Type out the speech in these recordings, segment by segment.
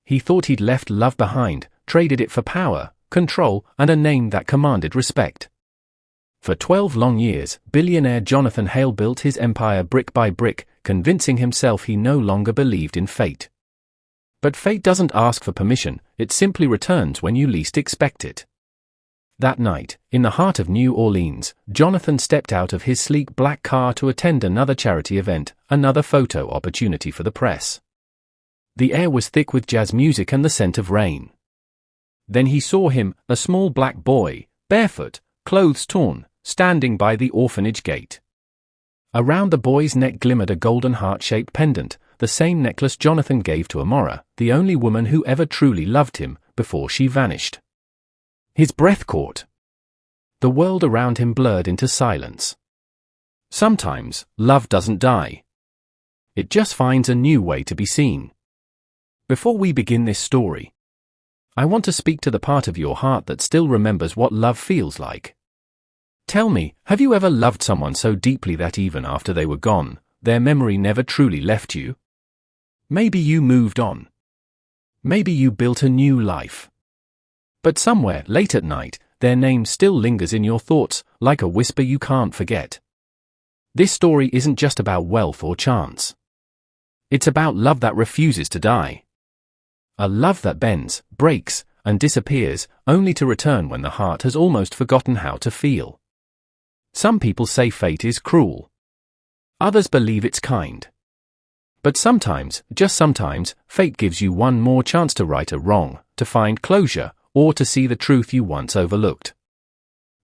He thought he'd left love behind, traded it for power, control, and a name that commanded respect. For 12 long years, billionaire Jonathan Hale built his empire brick by brick, convincing himself he no longer believed in fate. But fate doesn't ask for permission, it simply returns when you least expect it. That night, in the heart of New Orleans, Jonathan stepped out of his sleek black car to attend another charity event, another photo opportunity for the press. The air was thick with jazz music and the scent of rain. Then he saw him, a small black boy, barefoot, clothes torn, standing by the orphanage gate. Around the boy's neck glimmered a golden heart-shaped pendant, the same necklace Jonathan gave to Amara, the only woman who ever truly loved him, before she vanished. His breath caught. The world around him blurred into silence. Sometimes, love doesn't die. It just finds a new way to be seen. Before we begin this story, I want to speak to the part of your heart that still remembers what love feels like. Tell me, have you ever loved someone so deeply that even after they were gone, their memory never truly left you? Maybe you moved on. Maybe you built a new life. But somewhere, late at night, their name still lingers in your thoughts, like a whisper you can't forget. This story isn't just about wealth or chance. It's about love that refuses to die. A love that bends, breaks, and disappears, only to return when the heart has almost forgotten how to feel. Some people say fate is cruel. Others believe it's kind. But sometimes, just sometimes, fate gives you one more chance to right a wrong, to find closure, or to see the truth you once overlooked.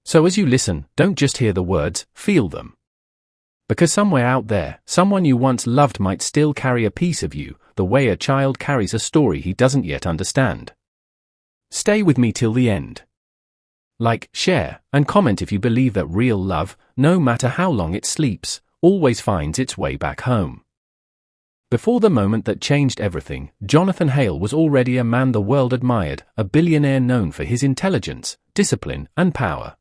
So as you listen, don't just hear the words, feel them. Because somewhere out there, someone you once loved might still carry a piece of you, the way a child carries a story he doesn't yet understand. Stay with me till the end. Like, share, and comment if you believe that real love, no matter how long it sleeps, always finds its way back home. Before the moment that changed everything, Jonathan Hale was already a man the world admired, a billionaire known for his intelligence, discipline, and power.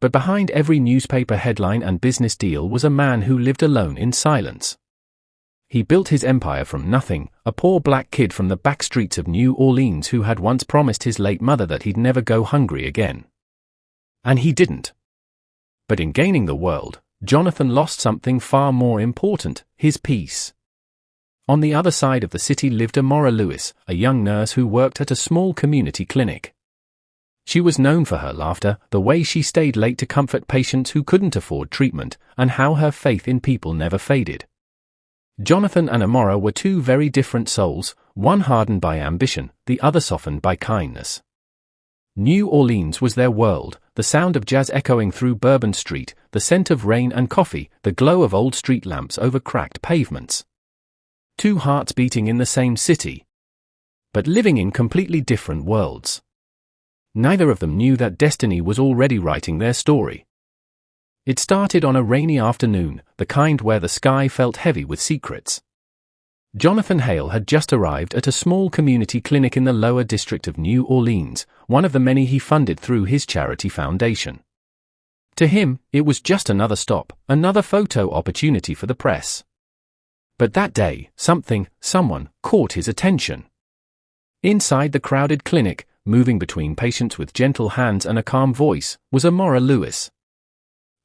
But behind every newspaper headline and business deal was a man who lived alone in silence. He built his empire from nothing, a poor black kid from the back streets of New Orleans who had once promised his late mother that he'd never go hungry again. And he didn't. But in gaining the world, Jonathan lost something far more important, his peace. On the other side of the city lived Amara Lewis, a young nurse who worked at a small community clinic. She was known for her laughter, the way she stayed late to comfort patients who couldn't afford treatment, and how her faith in people never faded. Jonathan and Amara were two very different souls, one hardened by ambition, the other softened by kindness. New Orleans was their world, the sound of jazz echoing through Bourbon Street, the scent of rain and coffee, the glow of old street lamps over cracked pavements. Two hearts beating in the same city, but living in completely different worlds. Neither of them knew that destiny was already writing their story. It started on a rainy afternoon, the kind where the sky felt heavy with secrets. Jonathan Hale had just arrived at a small community clinic in the lower district of New Orleans, one of the many he funded through his charity foundation. To him, it was just another stop, another photo opportunity for the press. But that day, someone, caught his attention. Inside the crowded clinic, moving between patients with gentle hands and a calm voice, was Amara Lewis.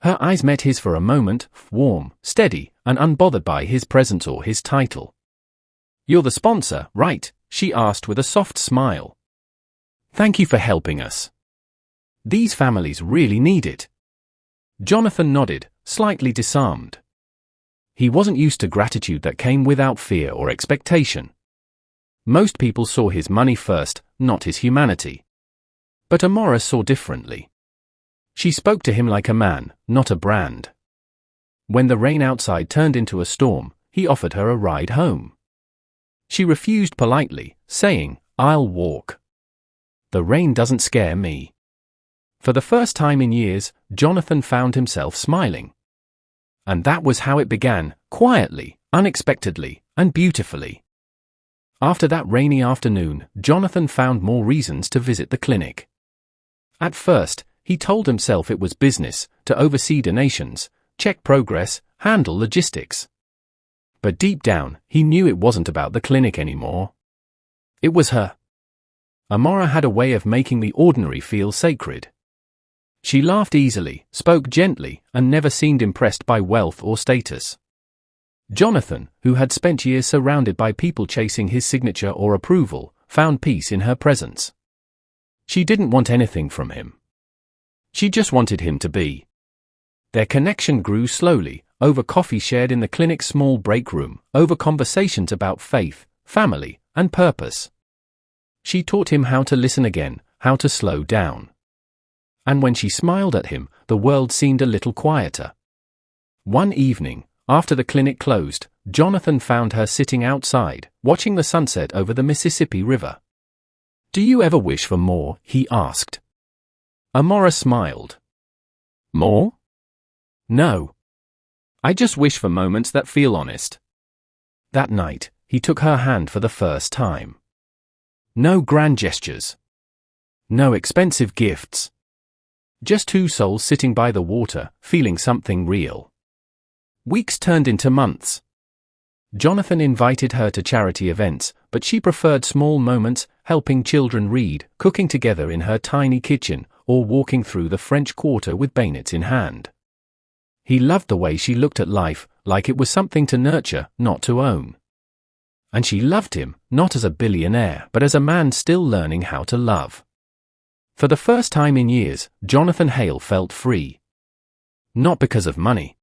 Her eyes met his for a moment, warm, steady, and unbothered by his presence or his title. "You're the sponsor, right?" she asked with a soft smile. "Thank you for helping us. These families really need it." Jonathan nodded, slightly disarmed. He wasn't used to gratitude that came without fear or expectation. Most people saw his money first, not his humanity. But Amara saw differently. She spoke to him like a man, not a brand. When the rain outside turned into a storm, he offered her a ride home. She refused politely, saying, "I'll walk. The rain doesn't scare me." For the first time in years, Jonathan found himself smiling. And that was how it began, quietly, unexpectedly, and beautifully. After that rainy afternoon, Jonathan found more reasons to visit the clinic. At first, he told himself it was business, to oversee donations, check progress, handle logistics. But deep down, he knew it wasn't about the clinic anymore. It was her. Amara had a way of making the ordinary feel sacred. She laughed easily, spoke gently, and never seemed impressed by wealth or status. Jonathan, who had spent years surrounded by people chasing his signature or approval, found peace in her presence. She didn't want anything from him. She just wanted him to be. Their connection grew slowly, over coffee shared in the clinic's small break room, over conversations about faith, family, and purpose. She taught him how to listen again, how to slow down. And when she smiled at him, the world seemed a little quieter. One evening, after the clinic closed, Jonathan found her sitting outside, watching the sunset over the Mississippi River. "Do you ever wish for more?" he asked. Amara smiled. "More? No. I just wish for moments that feel honest." That night, he took her hand for the first time. No grand gestures. No expensive gifts. Just two souls sitting by the water, feeling something real. Weeks turned into months. Jonathan invited her to charity events, but she preferred small moments, helping children read, cooking together in her tiny kitchen, or walking through the French Quarter with bayonets in hand. He loved the way she looked at life, like it was something to nurture, not to own. And she loved him, not as a billionaire, but as a man still learning how to love. For the first time in years, Jonathan Hale felt free. Not because of money.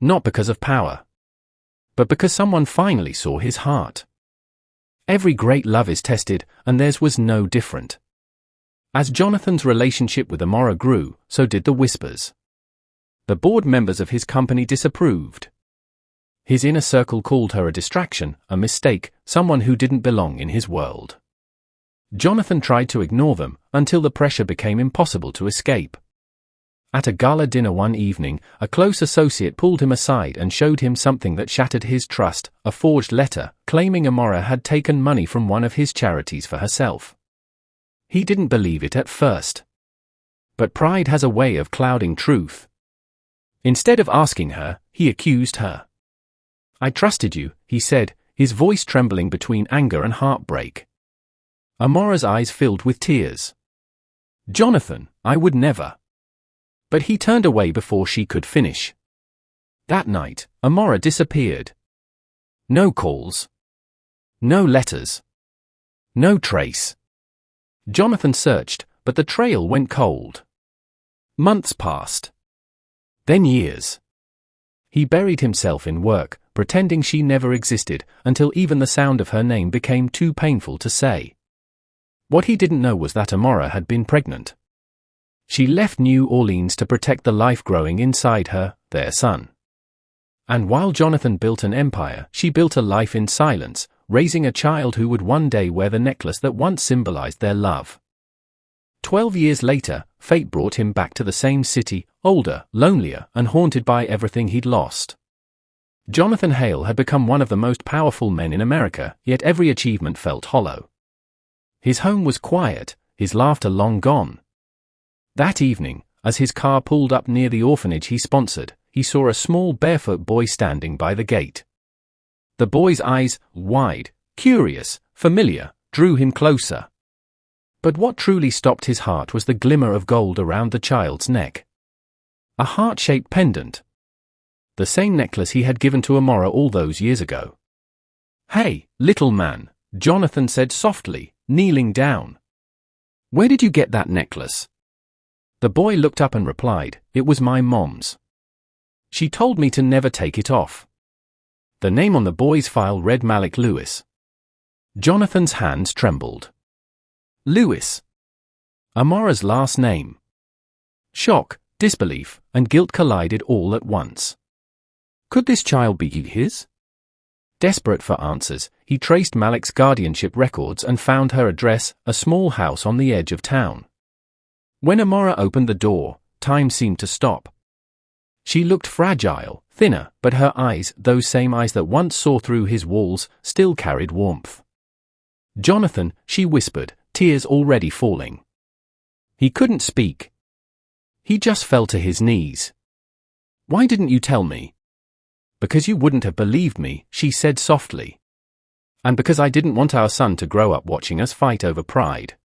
Not because of power. But because someone finally saw his heart. Every great love is tested, and theirs was no different. As Jonathan's relationship with Amara grew, so did the whispers. The board members of his company disapproved. His inner circle called her a distraction, a mistake, someone who didn't belong in his world. Jonathan tried to ignore them, until the pressure became impossible to escape. At a gala dinner one evening, a close associate pulled him aside and showed him something that shattered his trust, a forged letter, claiming Amara had taken money from one of his charities for herself. He didn't believe it at first. But pride has a way of clouding truth. Instead of asking her, he accused her. "I trusted you," he said, his voice trembling between anger and heartbreak. Amara's eyes filled with tears. "Jonathan, I would never." But he turned away before she could finish. That night, Amara disappeared. No calls. No letters. No trace. Jonathan searched, but the trail went cold. Months passed. Then years. He buried himself in work, pretending she never existed, until even the sound of her name became too painful to say. What he didn't know was that Amara had been pregnant. She left New Orleans to protect the life growing inside her, their son. And while Jonathan built an empire, she built a life in silence, raising a child who would one day wear the necklace that once symbolized their love. 12 years later, fate brought him back to the same city, older, lonelier, and haunted by everything he'd lost. Jonathan Hale had become one of the most powerful men in America, yet every achievement felt hollow. His home was quiet, his laughter long gone. That evening, as his car pulled up near the orphanage he sponsored, he saw a small barefoot boy standing by the gate. The boy's eyes, wide, curious, familiar, drew him closer. But what truly stopped his heart was the glimmer of gold around the child's neck. A heart-shaped pendant. The same necklace he had given to Amara all those years ago. "Hey, little man," Jonathan said softly, kneeling down. "Where did you get that necklace?" The boy looked up and replied, "It was my mom's. She told me to never take it off." The name on the boy's file read Malik Lewis. Jonathan's hands trembled. Lewis. Amara's last name. Shock, disbelief, and guilt collided all at once. Could this child be his? Desperate for answers, he traced Malik's guardianship records and found her address, a small house on the edge of town. When Amara opened the door, time seemed to stop. She looked fragile, thinner, but her eyes, those same eyes that once saw through his walls, still carried warmth. "Jonathan," she whispered, tears already falling. He couldn't speak. He just fell to his knees. "Why didn't you tell me?" "Because you wouldn't have believed me," she said softly. And because I didn't want our son to grow up watching us fight over pride.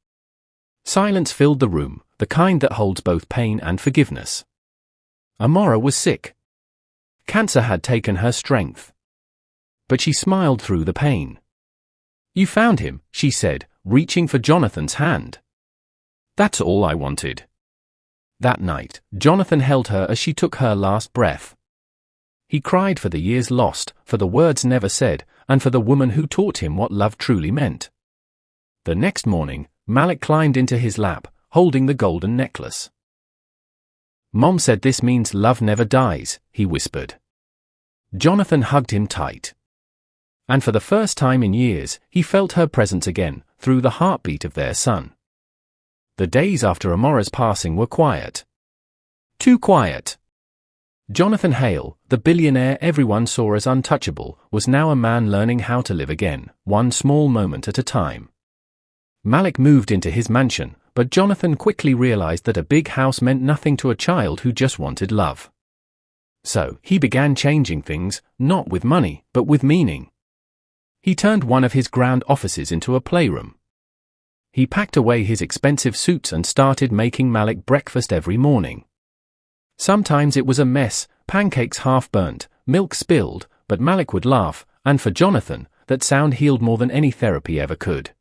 Silence filled the room, the kind that holds both pain and forgiveness. Amara was sick. Cancer had taken her strength. But she smiled through the pain. "You found him," she said, reaching for Jonathan's hand. "That's all I wanted." That night, Jonathan held her as she took her last breath. He cried for the years lost, for the words never said, and for the woman who taught him what love truly meant. The next morning, Malik climbed into his lap, holding the golden necklace. "Mom said this means love never dies," he whispered. Jonathan hugged him tight. And for the first time in years, he felt her presence again, through the heartbeat of their son. The days after Amara's passing were quiet. Too quiet. Jonathan Hale, the billionaire everyone saw as untouchable, was now a man learning how to live again, one small moment at a time. Malik moved into his mansion, but Jonathan quickly realized that a big house meant nothing to a child who just wanted love. So, he began changing things, not with money, but with meaning. He turned one of his grand offices into a playroom. He packed away his expensive suits and started making Malik breakfast every morning. Sometimes it was a mess, pancakes half-burnt, milk spilled, but Malik would laugh, and for Jonathan, that sound healed more than any therapy ever could.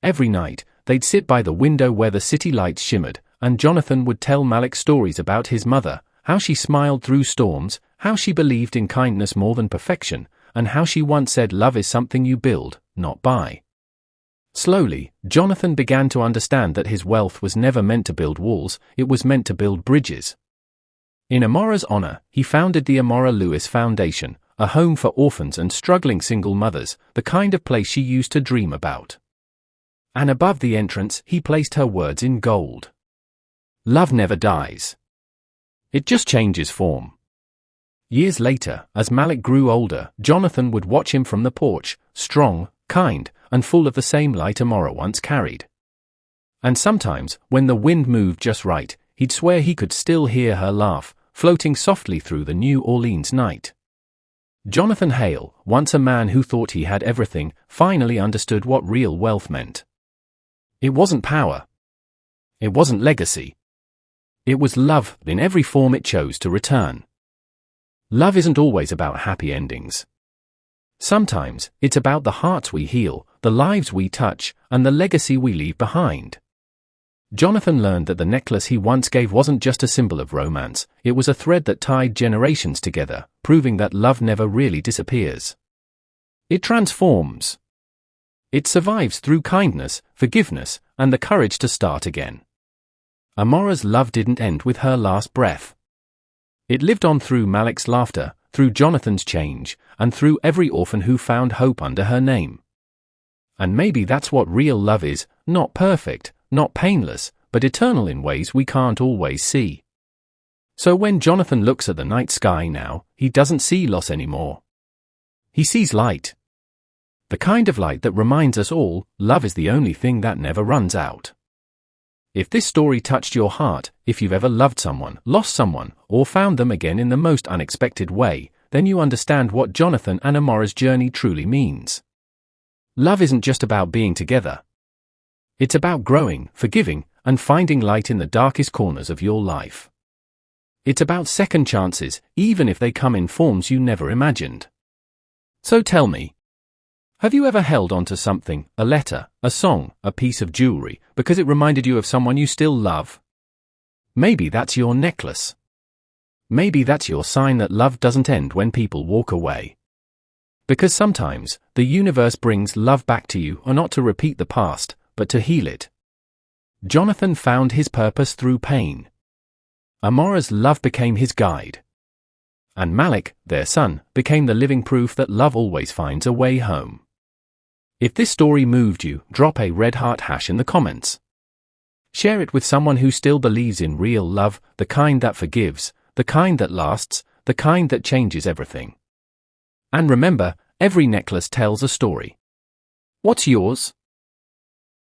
Every night, they'd sit by the window where the city lights shimmered, and Jonathan would tell Malik stories about his mother, how she smiled through storms, how she believed in kindness more than perfection, and how she once said love is something you build, not buy. Slowly, Jonathan began to understand that his wealth was never meant to build walls, it was meant to build bridges. In Amara's honor, he founded the Amara Lewis Foundation, a home for orphans and struggling single mothers, the kind of place she used to dream about. And above the entrance, he placed her words in gold. "Love never dies. It just changes form." Years later, as Malik grew older, Jonathan would watch him from the porch, strong, kind, and full of the same light Amara once carried. And sometimes, when the wind moved just right, he'd swear he could still hear her laugh, floating softly through the New Orleans night. Jonathan Hale, once a man who thought he had everything, finally understood what real wealth meant. It wasn't power. It wasn't legacy. It was love, in every form it chose to return. Love isn't always about happy endings. Sometimes, it's about the hearts we heal, the lives we touch, and the legacy we leave behind. Jonathan learned that the necklace he once gave wasn't just a symbol of romance, it was a thread that tied generations together, proving that love never really disappears. It transforms. It survives through kindness, forgiveness, and the courage to start again. Amara's love didn't end with her last breath. It lived on through Malik's laughter, through Jonathan's change, and through every orphan who found hope under her name. And maybe that's what real love is, not perfect, not painless, but eternal in ways we can't always see. So when Jonathan looks at the night sky now, he doesn't see loss anymore. He sees light. The kind of light that reminds us all, love is the only thing that never runs out. If this story touched your heart, if you've ever loved someone, lost someone, or found them again in the most unexpected way, then you understand what Jonathan and Amara's journey truly means. Love isn't just about being together. It's about growing, forgiving, and finding light in the darkest corners of your life. It's about second chances, even if they come in forms you never imagined. So tell me, have you ever held on to something, a letter, a song, a piece of jewelry, because it reminded you of someone you still love? Maybe that's your necklace. Maybe that's your sign that love doesn't end when people walk away. Because sometimes, the universe brings love back to you, or not to repeat the past, but to heal it. Jonathan found his purpose through pain. Amara's love became his guide. And Malik, their son, became the living proof that love always finds a way home. If this story moved you, drop a red heart hash in the comments. Share it with someone who still believes in real love, the kind that forgives, the kind that lasts, the kind that changes everything. And remember, every necklace tells a story. What's yours?